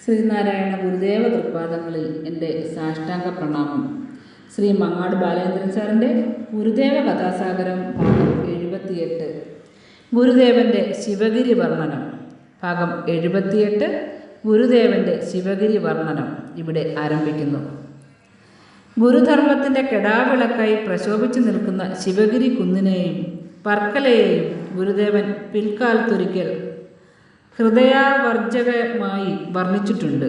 ശ്രീനാരായണ ഗുരുദേവ തൃപ്പാദങ്ങളിൽ എൻ്റെ സാഷ്ടാംഗ പ്രണാമം. ശ്രീ മങ്ങാട് ബാലേന്ദ്രൻ സാറിൻ്റെ ഗുരുദേവ കഥാസാഗരം ഭാഗം 78, ഗുരുദേവൻ്റെ ശിവഗിരി വർണ്ണനം. ഭാഗം 78, ഗുരുദേവൻ്റെ ശിവഗിരി വർണ്ണനം ഇവിടെ ആരംഭിക്കുന്നു. ഗുരുധർമ്മത്തിൻ്റെ കെടാവിളക്കായി പ്രശോഭിച്ചു നിൽക്കുന്ന ശിവഗിരി കുന്നിനെയും വർക്കലയെയും ഗുരുദേവൻ പിൽക്കാലത്തൊരിക്കൽ ഹൃദയാവർജകമായി വർണ്ണിച്ചിട്ടുണ്ട്.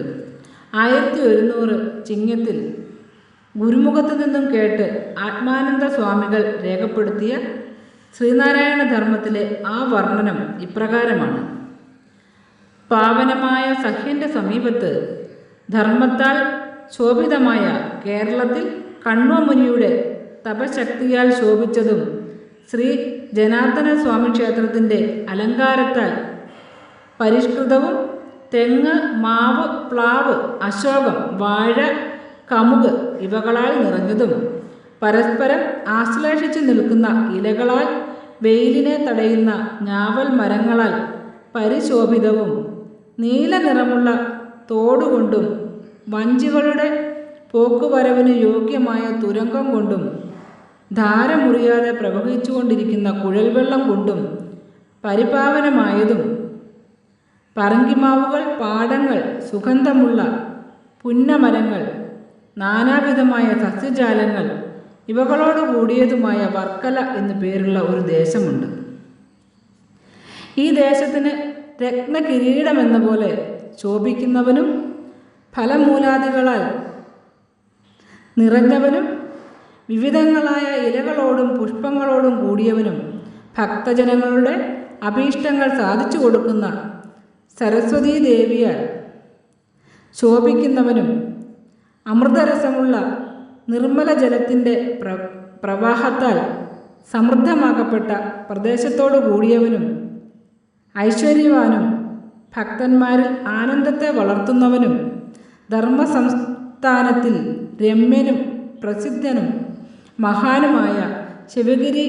1100 ചിങ്ങത്തിൽ ഗുരുമുഖത്തു നിന്നും കേട്ട് ആത്മാനന്ദ സ്വാമികൾ രേഖപ്പെടുത്തിയ ശ്രീനാരായണ ധർമ്മത്തിലെ ആ വർണ്ണനം ഇപ്രകാരമാണ്. പാവനമായ സഖ്യൻ്റെ സമീപത്ത് ധർമ്മത്താൽ ശോഭിതമായ കേരളത്തിൽ കണ്വമുനിയുടെ തപശക്തിയാൽ ശോഭിച്ചതും ശ്രീ ജനാർദ്ദന സ്വാമി ക്ഷേത്രത്തിൻ്റെ അലങ്കാരത്താൽ പരിഷ്കൃതവും തെങ്ങ്, മാവ്, പ്ലാവ്, അശോകം, വാഴ, കമുക് ഇവകളാൽ നിറഞ്ഞതും പരസ്പരം ആശ്ലേഷിച്ചു നിൽക്കുന്ന ഇലകളാൽ വെയിലിനെ തടയുന്ന ഞാവൽ മരങ്ങളാൽ പരിശോഭിതവും നീല നിറമുള്ള തോടുകൊണ്ടും വഞ്ചികളുടെ പോക്കുവരവിന് യോഗ്യമായ തുരങ്കം കൊണ്ടും ധാരമുറിയാതെ പ്രവഹിച്ചുകൊണ്ടിരിക്കുന്ന കുഴൽവെള്ളം കൊണ്ടും പരിപാവനമായതും പറങ്കിമാവുകൾ, പാടങ്ങൾ, സുഗന്ധമുള്ള പുന്നമരങ്ങൾ, നാനാവിധമായ സസ്യജാലങ്ങൾ ഇവകളോട് കൂടിയതുമായ വർക്കല എന്നു പേരുള്ള ഒരു ദേശമുണ്ട്. ഈ ദേശത്തിന് രത്നകിരീടമെന്ന പോലെ ശോഭിക്കുന്നവനും ഫലമൂലാദികളാൽ നിറഞ്ഞവനും വിവിധങ്ങളായ ഇലകളോടും പുഷ്പങ്ങളോടും കൂടിയവനും ഭക്തജനങ്ങളുടെ അഭീഷ്ടങ്ങൾ സാധിച്ചു കൊടുക്കുന്ന സരസ്വതീ ദേവിയാൽ ശോഭിക്കുന്നവനും അമൃതരസമുള്ള നിർമ്മല ജലത്തിൻ്റെ പ്രവാഹത്താൽ സമൃദ്ധമാക്കപ്പെട്ട പ്രദേശത്തോടു കൂടിയവനും ഐശ്വര്യവാനും ഭക്തന്മാരിൽ ആനന്ദത്തെ വളർത്തുന്നവനും ധർമ്മസംസ്ഥാനത്തിൽ രമ്യനും പ്രസിദ്ധനും മഹാനുമായ ശിവഗിരി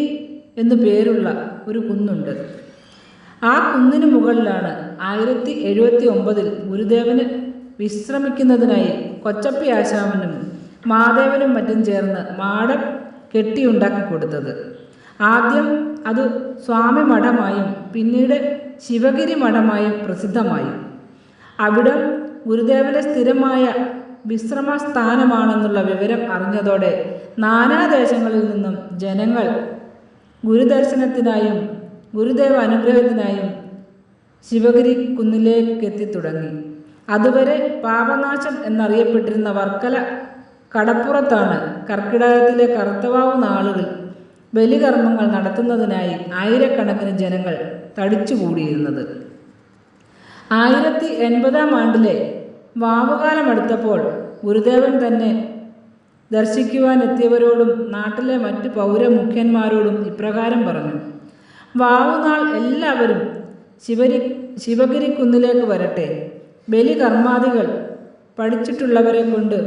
എന്നു പേരുള്ള ഒരു കുന്നുണ്ട്. ആ കുന്നിന് മുകളിലാണ് 1079 ഗുരുദേവന് വിശ്രമിക്കുന്നതിനായി കൊച്ചപ്പി ആശാമനും മാധവനും മറ്റും ചേർന്ന് മാടം കെട്ടിയുണ്ടാക്കി കൊടുത്തത്. ആദ്യം അത് സ്വാമി മഠമായും പിന്നീട് ശിവഗിരി മഠമായും പ്രസിദ്ധമായി. അവിടം ഗുരുദേവന്റെ സ്ഥിരമായ വിശ്രമസ്ഥാനമാണെന്നുള്ള വിവരം അറിഞ്ഞതോടെ നാനാദേശങ്ങളിൽ നിന്നും ജനങ്ങൾ ഗുരുദർശനത്തിനായും ഗുരുദേവ അനുഗ്രഹത്തിനായും ശിവഗിരി കുന്നിലേക്കെത്തി തുടങ്ങി. അതുവരെ പാപനാശം എന്നറിയപ്പെട്ടിരുന്ന വർക്കല കടപ്പുറത്താണ് കർക്കിടകത്തിലെ കറുത്തവാവ് നാളുകളിൽ ബലികർമ്മങ്ങൾ നടത്തുന്നതിനായി ആയിരക്കണക്കിന് ജനങ്ങൾ തടിച്ചുകൂടിയിരുന്നത്. 1080 ആണ്ടിലെ വാവുകാലമെടുത്തപ്പോൾ ഗുരുദേവൻ തന്നെ ദർശിക്കുവാനെത്തിയവരോടും നാട്ടിലെ മറ്റു പൗരമുഖ്യന്മാരോടും ഇപ്രകാരം പറഞ്ഞു. വാവുനാൾ എല്ലാവരും ശിവഗിരി കുന്നിലേക്ക് വരട്ടെ. ബലികർമാദികൾ പഠിച്ചിട്ടുള്ളവരെ കൊണ്ട്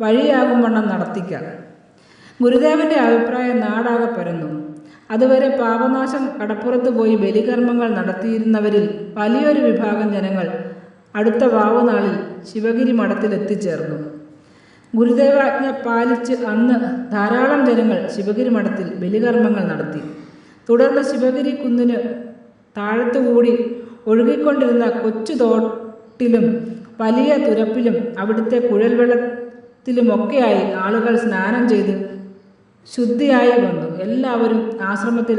വഴിയാകും വണ്ണം നടത്തിക്കാം. ഗുരുദേവന്റെ അഭിപ്രായം നാടാകെ പരന്നു. അതുവരെ പാപനാശം കടപ്പുറത്ത് പോയി ബലികർമ്മങ്ങൾ നടത്തിയിരുന്നവരിൽ വലിയൊരു വിഭാഗം ജനങ്ങൾ അടുത്ത വാവുനാളിൽ ശിവഗിരി മഠത്തിൽ എത്തിച്ചേർന്നു. ഗുരുദേവാജ്ഞ പാലിച്ച് അന്ന് ധാരാളം ജനങ്ങൾ ശിവഗിരി മഠത്തിൽ ബലികർമ്മങ്ങൾ നടത്തി. തുടർന്ന് ശിവഗിരി കുന്നിന് താഴത്തുകൂടി ഒഴുകിക്കൊണ്ടിരുന്ന കൊച്ചു തോട്ടിലും വലിയ തുരപ്പിലും അവിടുത്തെ കുഴൽവെള്ളത്തിലുമൊക്കെയായി ആളുകൾ സ്നാനം ചെയ്ത് ശുദ്ധിയായി വന്നു. എല്ലാവരും ആശ്രമത്തിൽ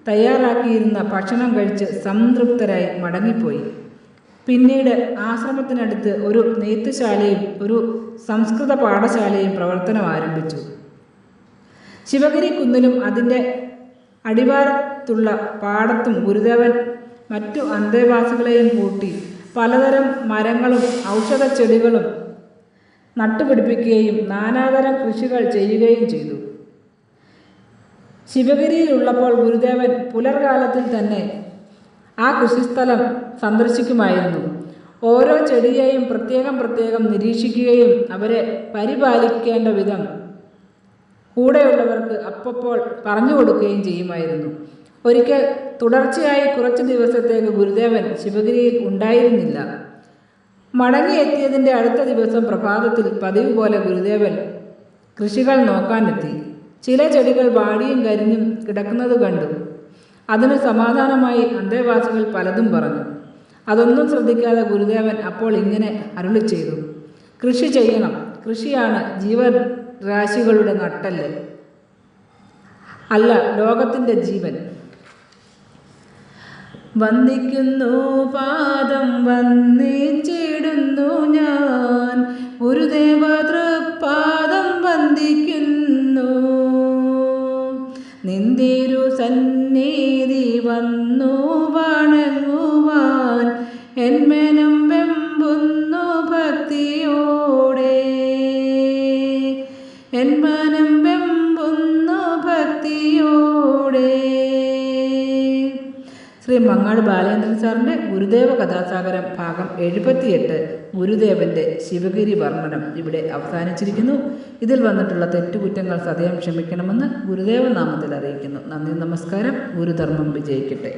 തയ്യാറാക്കിയിരുന്ന ഭക്ഷണം കഴിച്ച് സംതൃപ്തരായി മടങ്ങിപ്പോയി. പിന്നീട് ആശ്രമത്തിനടുത്ത് ഒരു നെയ്ത്തുശാലയും ഒരു സംസ്കൃത പാഠശാലയും പ്രവർത്തനം ആരംഭിച്ചു. ശിവഗിരി കുന്നിലും അതിൻ്റെ അടിവാരത്തുള്ള പാടത്തും ഗുരുദേവൻ മറ്റു അന്തേവാസികളെയും കൂട്ടി പലതരം മരങ്ങളും ഔഷധ ചെടികളും നട്ടുപിടിപ്പിക്കുകയും നാനാതരം കൃഷികൾ ചെയ്യുകയും ചെയ്തു. ശിവഗിരിയിലുള്ളപ്പോൾ ഗുരുദേവൻ പുലർകാലത്തിൽ തന്നെ ആ കൃഷിസ്ഥലം സന്ദർശിക്കുമായിരുന്നു. ഓരോ ചെടിയെയും പ്രത്യേകം നിരീക്ഷിക്കുകയും അവരെ പരിപാലിക്കേണ്ട വിധം കൂടെയുള്ളവർക്ക് അപ്പോൾ പറഞ്ഞു കൊടുക്കുകയും ചെയ്യുമായിരുന്നു. ഒരിക്കൽ തുടർച്ചയായി കുറച്ച് ദിവസത്തേക്ക് ഗുരുദേവൻ ശിവഗിരിയിൽ ഉണ്ടായിരുന്നില്ല. മടങ്ങിയെത്തിയതിൻ്റെ അടുത്ത ദിവസം പ്രഭാതത്തിൽ പതിവ് പോലെ ഗുരുദേവൻ കൃഷികൾ നോക്കാനെത്തി. ചില ചെടികൾ വാടിയും കരിഞ്ഞും കിടക്കുന്നത് കണ്ടു. അതിന് സമാധാനമായി അന്തേവാസികൾ പലതും പറഞ്ഞു. അതൊന്നും ശ്രദ്ധിക്കാതെ ഗുരുദേവൻ അപ്പോൾ ഇങ്ങനെ അരുളി ചെയ്തു: കൃഷി ചെയ്യണം. കൃഷിയാണ് ജീവരാശികളുടെ നട്ടെല്ല്, അല്ല ലോകത്തിൻ്റെ ജീവൻ. വന്ദിക്കുന്നു പാദം വന്ദിച്ചിടുന്നു ഞാൻ, ഗുരുദേവ തൃപ്പാദം വന്ദിക്കുന്നു. നിന്തിരു സന്നിധി വന്നു വണങ്ങുവാൻ എന്മനം വെമ്പുന്നു ഭക്തിയോടെ, എന്മനം വെമ്പുന്നു ഭക്തിയോടെ. ശ്രീ മങ്ങാട് ബാലേന്ദ്രൻ സാറിൻ്റെ ഗുരുദേവ കഥാസാഗരം ഭാഗം 78 ഗുരുദേവൻ്റെ ശിവഗിരി വർണ്ണനം ഇവിടെ അവസാനിച്ചിരിക്കുന്നു. ഇതിൽ വന്നിട്ടുള്ള തെറ്റുകുറ്റങ്ങൾ സദയം ക്ഷമിക്കണമെന്ന് ഗുരുദേവ നാമത്തിൽ അറിയിക്കുന്നു. നന്ദി, നമസ്കാരം. ഗുരുധർമ്മം വിജയിക്കട്ടെ.